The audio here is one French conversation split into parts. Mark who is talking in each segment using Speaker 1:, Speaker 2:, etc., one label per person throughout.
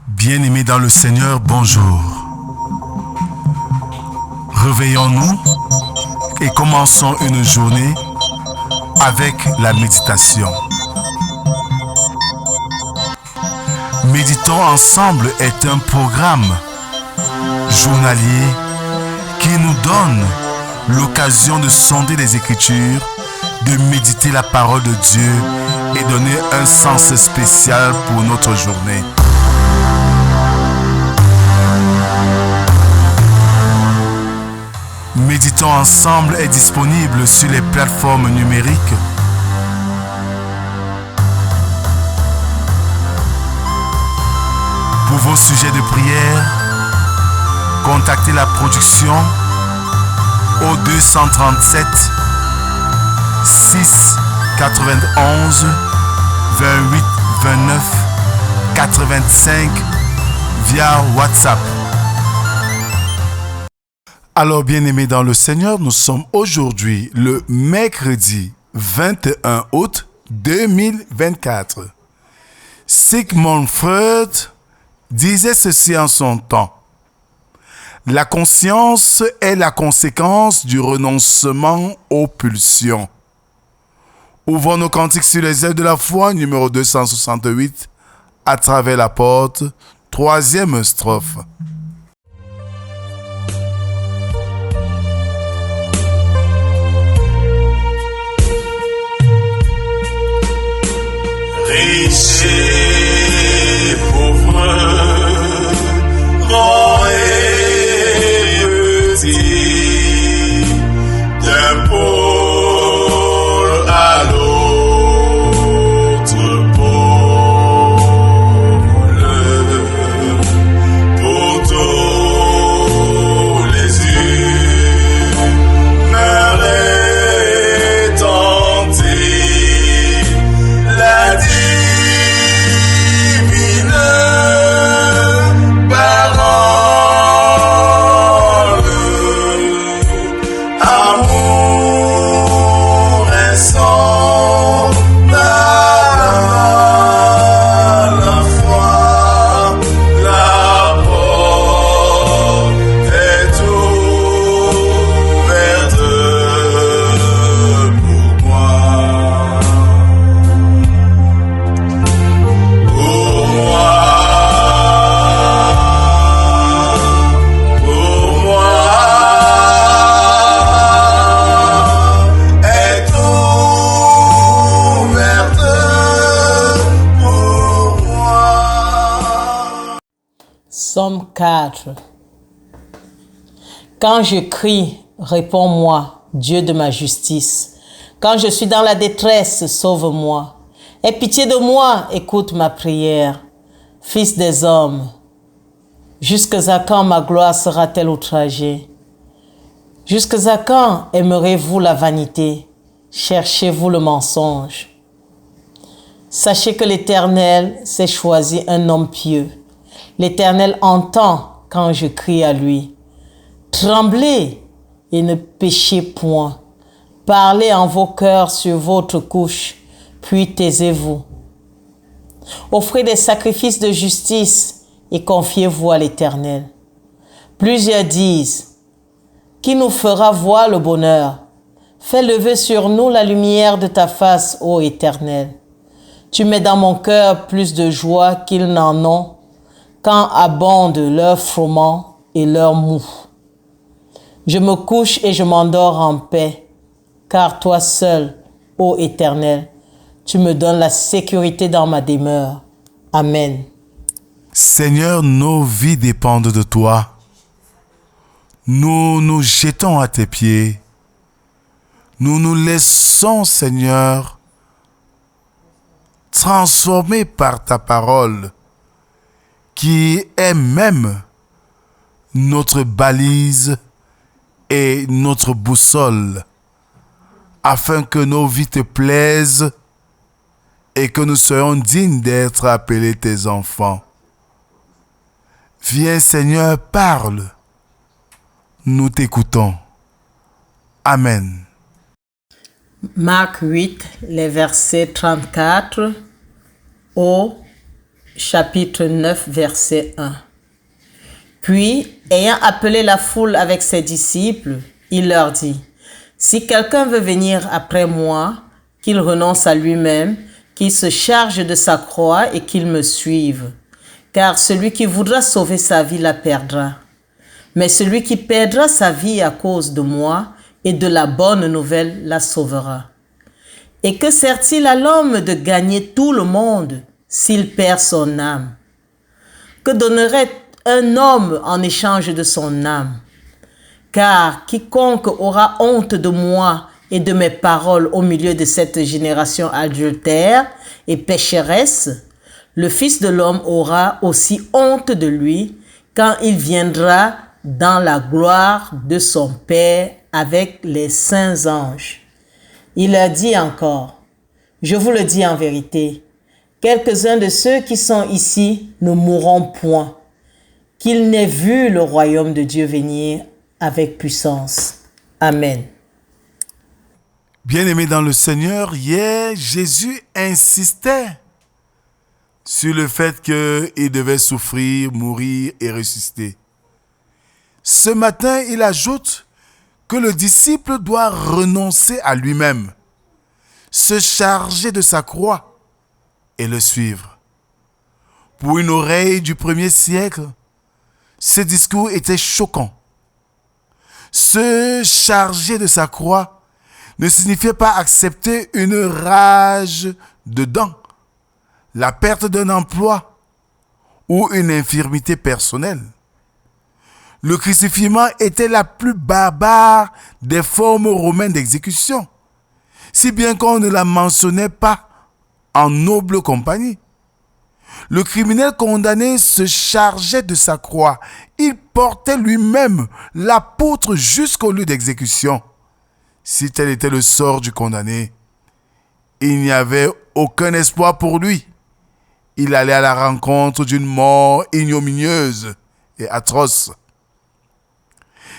Speaker 1: Bien-aimés dans le Seigneur, bonjour. Réveillons-nous et commençons une journée avec la méditation. Méditons ensemble est un programme journalier qui nous donne l'occasion de sonder les Écritures, de méditer la parole de Dieu et donner un sens spécial pour notre journée. Méditons ensemble est disponible sur les plateformes numériques. Pour vos sujets de prière, contactez la production au 237 6 91 28 29 85 via WhatsApp. Alors, bien-aimés dans le Seigneur, nous sommes aujourd'hui le mercredi 21 août 2024. Sigmund Freud disait ceci en son temps. La conscience est la conséquence du renoncement aux pulsions. Ouvrons nos cantiques sur les ailes de la foi, numéro 268, à travers la porte, 3e strophe.
Speaker 2: Riche et pauvre, grand et petit, d'un pôle à l'autre pôle, pour tous les humains rétentis, la divine parole, amour insondable, la foi, la porte est ouverte pour moi. Pour moi, est ouverte pour moi.
Speaker 3: Somme 4. Quand je crie, réponds-moi, Dieu de ma justice. Quand je suis dans la détresse, sauve-moi. Aie pitié de moi, écoute ma prière. Fils des hommes, jusqu'à quand ma gloire sera-t-elle outragée? Jusqu'à quand aimerez-vous la vanité? Cherchez-vous le mensonge? Sachez que l'Éternel s'est choisi un homme pieux. L'Éternel entend quand je crie à lui. Tremblez et ne péchez point. Parlez en vos cœurs sur votre couche, puis taisez-vous. Offrez des sacrifices de justice et confiez-vous à l'Éternel. Plusieurs disent, qui nous fera voir le bonheur? Fais lever sur nous la lumière de ta face, ô Éternel. Tu mets dans mon cœur plus de joie qu'ils n'en ont, quand abondent leur froment et leur mou. Je me couche et je m'endors en paix, car toi seul, ô Éternel, tu me donnes la sécurité dans ma demeure. Amen.
Speaker 1: Seigneur, nos vies dépendent de toi. Nous nous jetons à tes pieds. Nous nous laissons, Seigneur, transformer par ta parole, qui est même notre balise et notre boussole, afin que nos vies te plaisent et que nous soyons dignes d'être appelés tes enfants. Viens, Seigneur, parle. Nous t'écoutons. Amen.
Speaker 3: Marc 8, les versets 34 au chapitre 9, verset 1. Puis, ayant appelé la foule avec ses disciples, il leur dit, « Si quelqu'un veut venir après moi, qu'il renonce à lui-même, qu'il se charge de sa croix et qu'il me suive. Car celui qui voudra sauver sa vie la perdra. Mais celui qui perdra sa vie à cause de moi et de la bonne nouvelle la sauvera. Et que sert-il à l'homme de gagner tout le monde s'il perd son âme? Que donnerait un homme en échange de son âme? Car quiconque aura honte de moi et de mes paroles au milieu de cette génération adultère et pécheresse, le Fils de l'homme aura aussi honte de lui quand il viendra dans la gloire de son Père avec les saints anges. Il a dit encore, je vous le dis en vérité, quelques-uns de ceux qui sont ici ne mourront point, qu'ils n'aient vu le royaume de Dieu venir avec puissance. Amen.
Speaker 1: Bien-aimés dans le Seigneur, hier, Jésus insistait sur le fait qu'il devait souffrir, mourir et ressusciter. Ce matin, il ajoute que le disciple doit renoncer à lui-même, se charger de sa croix et le suivre. Pour une oreille du premier siècle, ce discours était choquant. Se charger de sa croix ne signifiait pas accepter une rage de dents, la perte d'un emploi ou une infirmité personnelle. Le crucifixion était la plus barbare des formes romaines d'exécution, si bien qu'on ne la mentionnait pas en noble compagnie. Le criminel condamné se chargeait de sa croix. Il portait lui-même l'apôtre jusqu'au lieu d'exécution. Si tel était le sort du condamné, il n'y avait aucun espoir pour lui. Il allait à la rencontre d'une mort ignominieuse et atroce.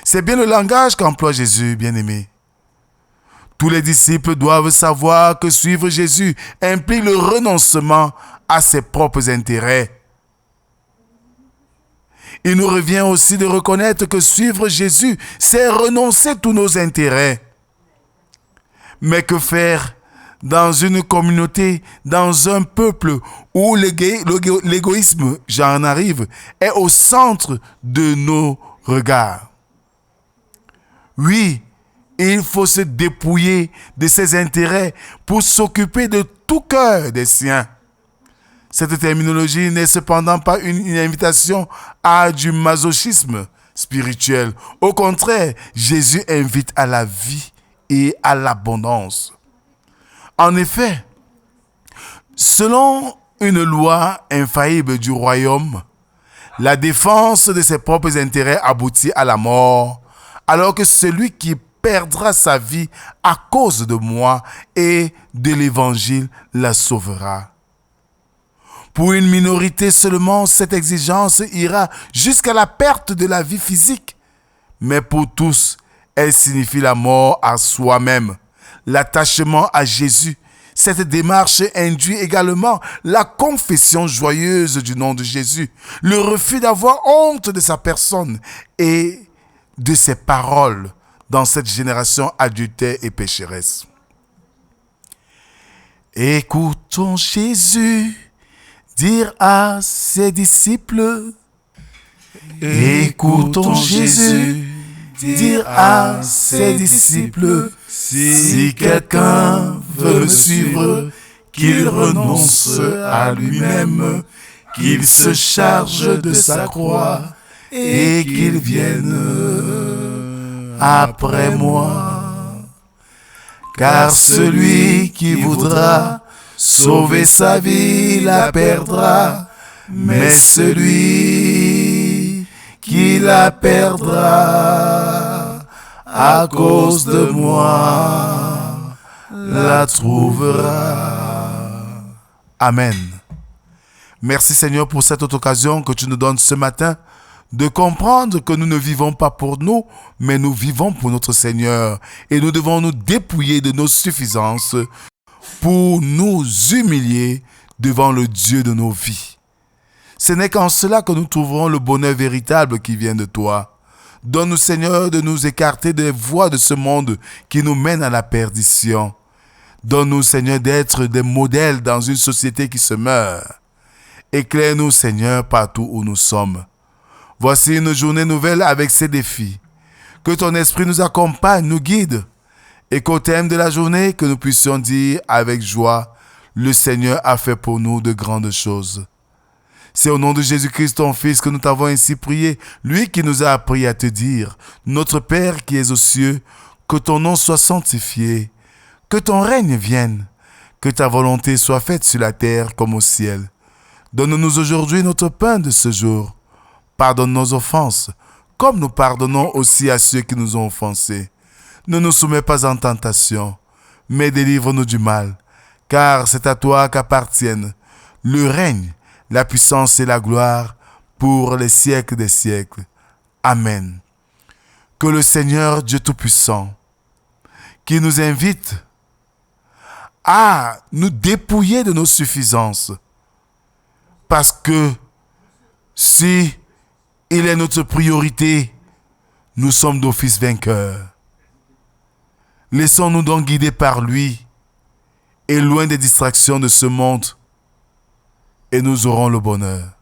Speaker 1: C'est bien le langage qu'emploie Jésus, bien-aimé. Tous les disciples doivent savoir que suivre Jésus implique le renoncement à ses propres intérêts. Il nous revient aussi de reconnaître que suivre Jésus, c'est renoncer tous nos intérêts. Mais que faire dans une communauté, dans un peuple où l'égoïsme, j'en arrive, est au centre de nos regards? Oui, il faut se dépouiller de ses intérêts pour s'occuper de tout cœur des siens. Cette terminologie n'est cependant pas une invitation à du masochisme spirituel. Au contraire, Jésus invite à la vie et à l'abondance. En effet, selon une loi infaillible du royaume, la défense de ses propres intérêts aboutit à la mort, alors que celui qui perdra sa vie à cause de moi et de l'évangile la sauvera. Pour une minorité seulement, cette exigence ira jusqu'à la perte de la vie physique. Mais pour tous, elle signifie la mort à soi-même, l'attachement à Jésus. Cette démarche induit également la confession joyeuse du nom de Jésus, le refus d'avoir honte de sa personne et de ses paroles dans cette génération adultère et pécheresse. Écoutons Jésus dire à ses disciples, écoutons Jésus dire à ses disciples, si quelqu'un veut me suivre, qu'il renonce à lui-même, qu'il se charge de sa croix et qu'il vienne après moi. Car celui qui voudra sauver sa vie la perdra, mais celui qui la perdra à cause de moi la trouvera. Amen. Merci Seigneur pour cette autre occasion que tu nous donnes ce matin de comprendre que nous ne vivons pas pour nous, mais nous vivons pour notre Seigneur. Et nous devons nous dépouiller de nos suffisances pour nous humilier devant le Dieu de nos vies. Ce n'est qu'en cela que nous trouverons le bonheur véritable qui vient de toi. Donne-nous, Seigneur, de nous écarter des voies de ce monde qui nous mènent à la perdition. Donne-nous, Seigneur, d'être des modèles dans une société qui se meurt. Éclaire-nous, Seigneur, partout où nous sommes. Voici une journée nouvelle avec ses défis. Que ton esprit nous accompagne, nous guide. Et qu'au thème de la journée, que nous puissions dire avec joie, le Seigneur a fait pour nous de grandes choses. C'est au nom de Jésus-Christ, ton Fils, que nous t'avons ainsi prié, lui qui nous a appris à te dire, notre Père qui es aux cieux, que ton nom soit sanctifié, que ton règne vienne, que ta volonté soit faite sur la terre comme au ciel. Donne-nous aujourd'hui notre pain de ce jour. Pardonne nos offenses, comme nous pardonnons aussi à ceux qui nous ont offensés. Ne nous soumets pas en tentation, mais délivre-nous du mal, car c'est à toi qu'appartiennent le règne, la puissance et la gloire pour les siècles des siècles. Amen. Que le Seigneur Dieu Tout-Puissant, qui nous invite à nous dépouiller de nos suffisances, parce que si il est notre priorité, nous sommes d'office vainqueurs. Laissons-nous donc guider par lui et loin des distractions de ce monde, et nous aurons le bonheur.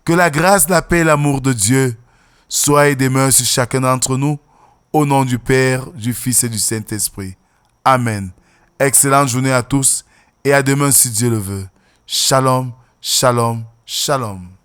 Speaker 1: Que la grâce, la paix et l'amour de Dieu soient et demeurent sur chacun d'entre nous, au nom du Père, du Fils et du Saint-Esprit. Amen. Excellente journée à tous et à demain si Dieu le veut. Shalom, shalom, shalom.